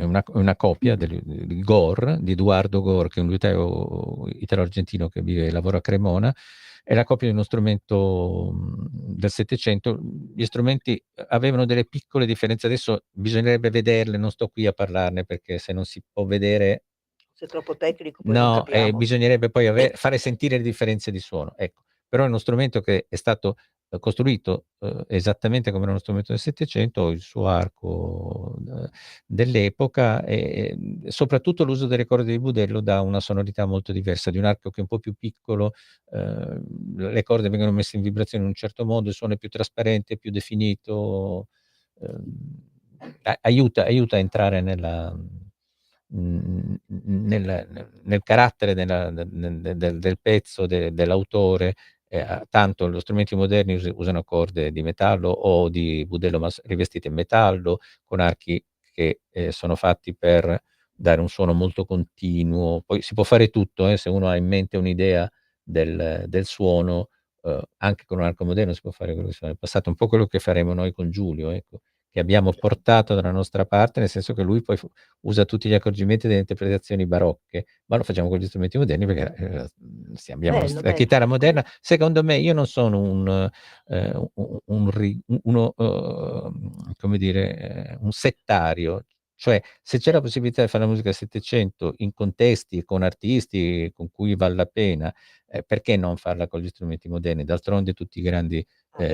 una copia del Gore, di Eduardo Gore, che è un liutero italo-argentino che vive e lavora a Cremona. È la copia di uno strumento del Settecento. Gli strumenti avevano delle piccole differenze, adesso bisognerebbe vederle, non sto qui a parlarne perché se non si può vedere. Se è troppo tecnico poi non No, capiamo. bisognerebbe poi fare sentire le differenze di suono, ecco. Però è uno strumento che è stato costruito esattamente come era uno strumento del Settecento, il suo arco dell'epoca, e soprattutto l'uso delle corde di budello dà una sonorità molto diversa, di un arco che è un po' più piccolo, le corde vengono messe in vibrazione in un certo modo, il suono è più trasparente, più definito, aiuta a entrare nel carattere del pezzo, dell'autore. Tanto gli strumenti moderni usano corde di metallo o di budello, ma rivestite in metallo, con archi che sono fatti per dare un suono molto continuo. Poi si può fare tutto, se uno ha in mente un'idea del suono, anche con un arco moderno si può fare quello che si fa nel passato, un po' quello che faremo noi con Giulio, ecco, che abbiamo portato dalla nostra parte, nel senso che lui poi usa tutti gli accorgimenti delle interpretazioni barocche, ma lo facciamo con gli strumenti moderni perché abbiamo la chitarra moderna. Secondo me, io non sono come dire, un settario. Cioè, se c'è la possibilità di fare la musica del Settecento in contesti, con artisti con cui vale la pena, perché non farla con gli strumenti moderni? D'altronde tutti i grandi,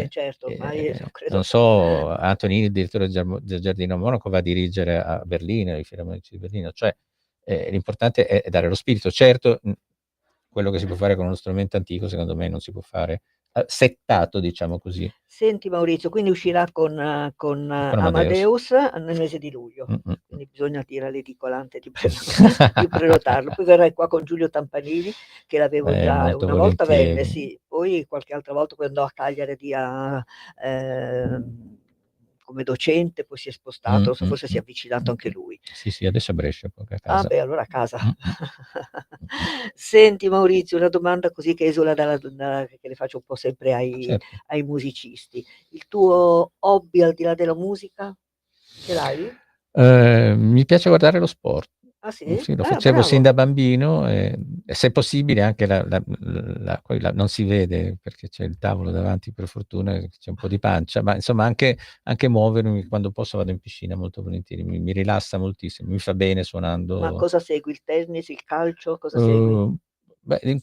certo, ormai credo. non so, Antonini, il direttore del Giardino Monaco, va a dirigere a Berlino, ai Filarmonici di Berlino, cioè l'importante è dare lo spirito. Certo, quello che si può fare con uno strumento antico, secondo me, non si può fare settato, diciamo così. Senti Maurizio, quindi uscirà con Amadeus nel mese di luglio, quindi bisogna dire all'edicolante di prenotarlo. Poi verrai qua con Giulio Tampanini, che l'avevo già una volta venne, sì, poi qualche altra volta quando andò a Cagliari come docente, poi si è spostato, forse si è avvicinato anche lui. Sì, adesso a Brescia, poi a casa. Ah beh, allora a casa. Senti Maurizio, una domanda così che esula che le faccio un po' sempre ai musicisti. Il tuo hobby al di là della musica ce l'hai? Mi piace guardare lo sport. Ah sì? Sì, lo Ah, facevo sin bravo. da bambino e se possibile anche poi non si vede perché c'è il tavolo davanti per fortuna, c'è un po' di pancia, ma insomma anche muovermi quando posso vado in piscina molto volentieri, mi rilassa moltissimo, mi fa bene Ma suonando. cosa segui? Il tennis, il calcio? Cosa segui? Uhm, beh, il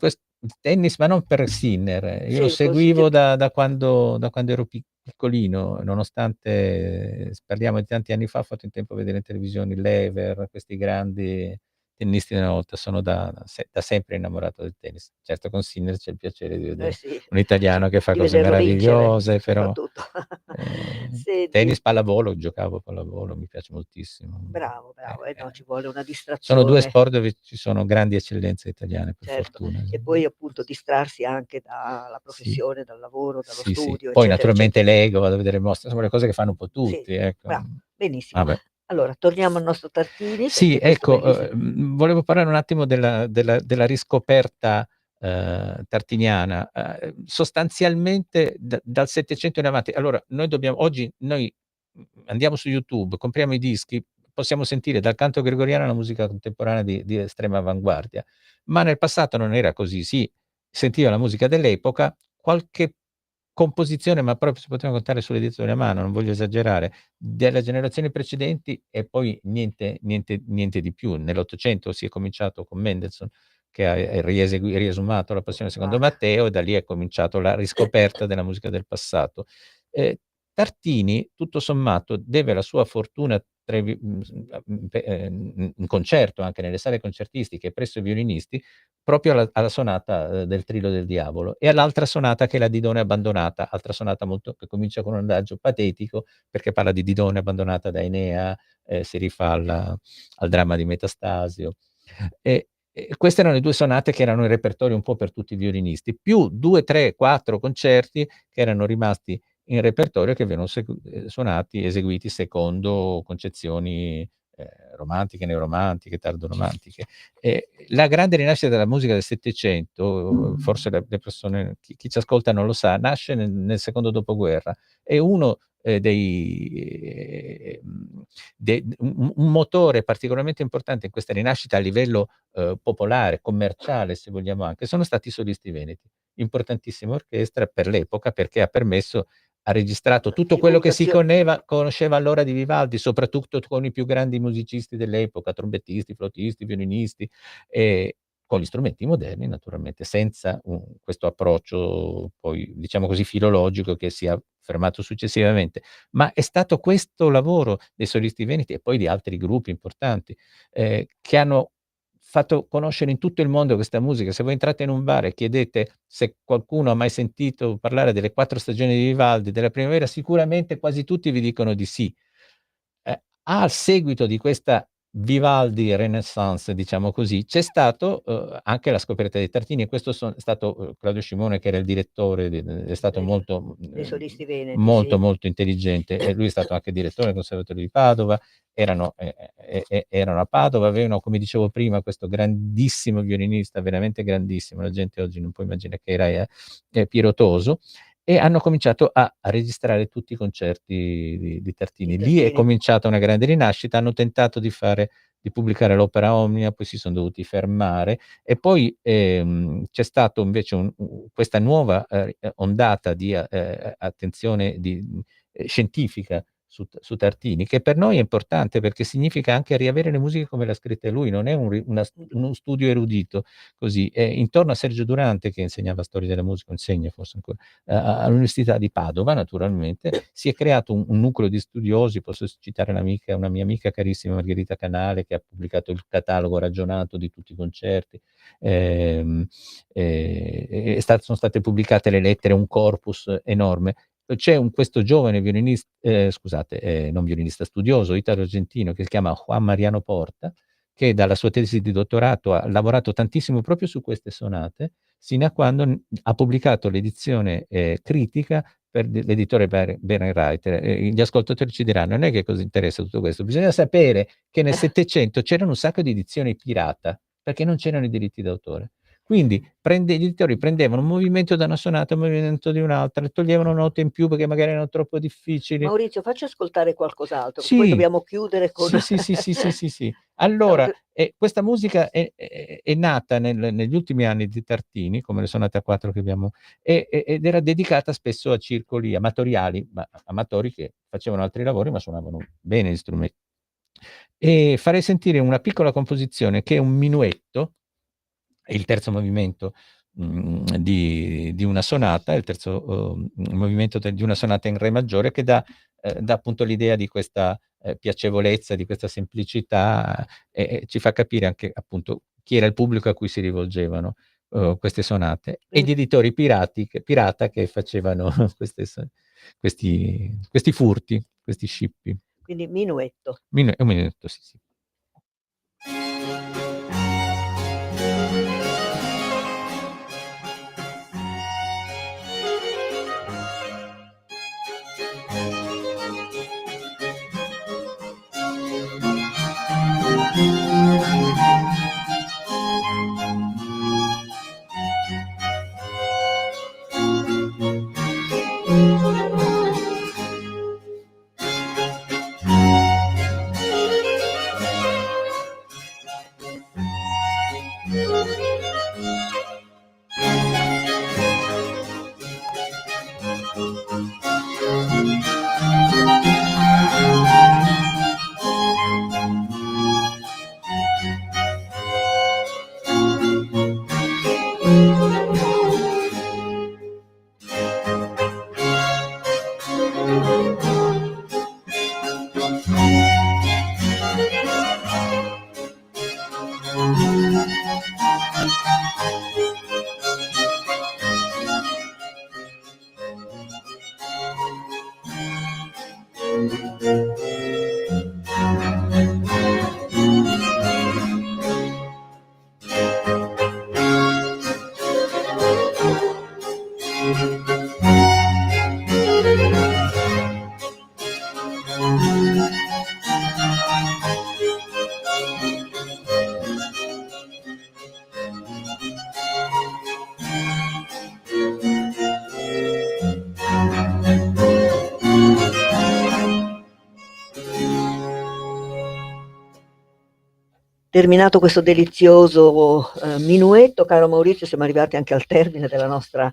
tennis, ma non per Sinner. Io lo Sì, così seguivo da quando ero piccolino, nonostante parliamo di tanti anni fa, ho fatto in tempo a vedere in televisione Lever, questi grandi tennisti una volta. Sono da sempre innamorato del tennis. Certo, con Sinner c'è il piacere di eh vedere sì, un italiano che fa di cose vederlo vincere meravigliose, però soprattutto. tennis, Senti, pallavolo, giocavo a pallavolo, mi piace moltissimo. bravo, bravo, eh no, ci vuole una Sono 2 distrazione. sport dove ci sono grandi eccellenze italiane, per Certo, fortuna. e poi appunto distrarsi anche dalla Sì, professione, dal lavoro, dallo sì, sì. studio, Poi eccetera, naturalmente eccetera. leggo, vado a vedere mostre, insomma le cose che fanno un po' Sì, tutti, ecco. bravo, benissimo. Vabbè. Allora, torniamo al nostro Tartini Sì, perché questo ecco, bellissimo. volevo parlare un attimo della riscoperta, tartiniana. Sostanzialmente dal '700 in avanti, allora oggi noi, andiamo su YouTube, compriamo i dischi, possiamo sentire dal canto gregoriano alla musica contemporanea di estrema avanguardia, ma nel passato non era così. Si sentiva la musica dell'epoca, qualche composizione, ma proprio si poteva contare sulle dita di una mano, non voglio esagerare, delle generazioni precedenti e poi niente di più. Nell'Ottocento si è cominciato con Mendelssohn che ha riesumato la Passione secondo Ma Matteo, e da lì è cominciato la riscoperta della musica del passato. Ehm, Tartini, tutto sommato, deve la sua fortuna in concerto, anche nelle sale concertistiche presso i violinisti, proprio alla sonata, del Trilo del Diavolo, e all'altra sonata che è la Didone abbandonata, altra sonata molto che comincia con un adagio patetico, perché parla di Didone abbandonata da Enea, si rifà al dramma di Metastasio. Queste erano le 2 sonate che erano in repertorio un po' per tutti i violinisti, più 2, 3, 4 concerti che erano rimasti in repertorio, che venivano eseguiti secondo concezioni, romantiche, neoromantiche, tardoromantiche. La grande rinascita della musica del '700, forse le persone, chi ci ascolta non lo sa, nasce nel secondo dopoguerra. È uno, un motore particolarmente importante in questa rinascita a livello, popolare, commerciale, se vogliamo anche, sono stati i solisti veneti. Importantissima orchestra per l'epoca, perché ha registrato tutto quello che si divulgazio conosceva allora di Vivaldi, soprattutto con i più grandi musicisti dell'epoca, trombettisti, flautisti, violinisti, con gli strumenti moderni naturalmente, senza questo approccio poi, diciamo così, filologico che si è affermato successivamente. Ma è stato questo lavoro dei solisti veneti e poi di altri gruppi importanti, che hanno fatto conoscere in tutto il mondo questa musica. Se voi entrate in un bar e chiedete se qualcuno ha mai sentito parlare delle 4 stagioni di Vivaldi, della primavera, sicuramente quasi tutti vi dicono di sì. A seguito di questa Vivaldi Renaissance, diciamo così, c'è stato, anche la scoperta dei Tartini, e questo è stato, Claudio Scimone, che era il direttore, è stato dei molto, dei solisti veneti, molto, sì. molto intelligente, e lui è stato anche direttore del Conservatorio di Padova. Erano a Padova, avevano, come dicevo prima, questo grandissimo violinista, veramente grandissimo, la gente oggi non può immaginare che era, Piero Toso, e hanno cominciato a registrare tutti i concerti di Di Tartini. Lì è Tartini. cominciata una grande rinascita, hanno tentato di pubblicare l'opera Omnia, poi si son dovuti fermare, e poi, c'è stato invece questa nuova, ondata di attenzione scientifica su Tartini, che per noi è importante, perché significa anche riavere le musiche come le ha scritte lui, non è uno studio erudito così. Intorno a Sergio Durante, che insegnava storia della musica, insegna forse ancora, all'Università di Padova naturalmente, si è creato un nucleo di studiosi. Posso citare una mia amica carissima, Margherita Canale, che ha pubblicato il catalogo ragionato di tutti i concerti. Sono state pubblicate le lettere, un corpus enorme. C'è questo giovane non violinista, studioso italo-argentino, che si chiama Juan Mariano Porta, che dalla sua tesi di dottorato ha lavorato tantissimo proprio su queste sonate, sino a quando ha pubblicato l'edizione, critica per l'editore Bärenreiter. Gli ascoltatori ci diranno: non è che cosa interessa tutto questo, bisogna sapere che nel '700 c'erano un sacco di edizioni pirata, perché non c'erano i diritti d'autore. Quindi gli editori prendevano un movimento da una sonata, un movimento di un'altra, toglievano note in più perché magari erano troppo difficili. Maurizio, facci ascoltare qualcos'altro, che poi Sì, dobbiamo chiudere con sì. Allora, questa musica è nata negli ultimi anni di Tartini, come le sonate a 4 che abbiamo, ed era dedicata spesso a circoli amatoriali, ma amatori che facevano altri lavori ma suonavano bene gli strumenti. E farei sentire una piccola composizione che è un minuetto, è il terzo movimento di una sonata, il terzo movimento di una sonata in re maggiore, che dà appunto l'idea di questa piacevolezza, di questa semplicità, e ci fa capire anche appunto chi era il pubblico a cui si rivolgevano queste sonate, e gli editori pirata che facevano questi furti, questi scippi. Quindi minuetto. Un minuetto, sì. Terminato questo delizioso minuetto, caro Maurizio, siamo arrivati anche al termine della nostra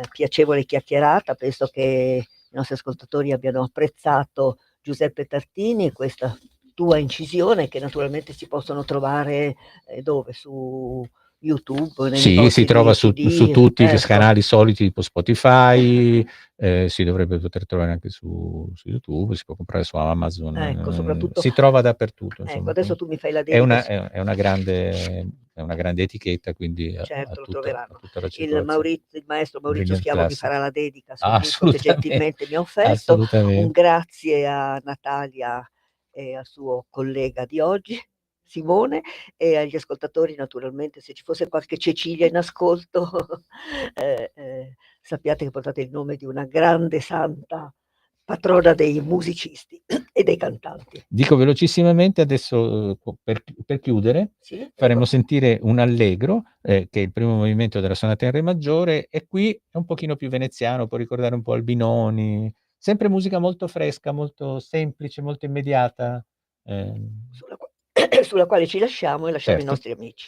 piacevole chiacchierata. Penso che i nostri ascoltatori abbiano apprezzato Giuseppe Tartini e questa tua incisione, che naturalmente si possono trovare dove? Su YouTube, nei Sì, negozi si di trova su CD, tutti i ecco. canali soliti tipo Spotify, si dovrebbe poter trovare anche su YouTube, si può comprare su Amazon, Ecco, soprattutto, si trova dappertutto, ecco, insomma. adesso tu mi fai la È dedica. è una grande etichetta, quindi ha Certo, lo tutta troveranno. la circolazione. Il maestro Maurizio Brilliant Schiavo mi Classic. farà la dedica sul disco che Assolutamente, gentilmente mi ha offerto. Un assolutamente. grazie a Natalia e al suo collega di oggi, Simone, e agli ascoltatori naturalmente, se ci fosse qualche Cecilia in ascolto, sappiate che portate il nome di una grande santa, patrona dei musicisti e dei cantanti. Dico velocissimamente adesso, per chiudere, Sì, prego. faremo sentire un allegro, che è il primo movimento della sonata in re maggiore, e qui è un pochino più veneziano, può ricordare un po' Albinoni, sempre musica molto fresca, molto semplice, molto immediata. Sulla quale ci lasciamo e lasciamo i Certo. nostri amici.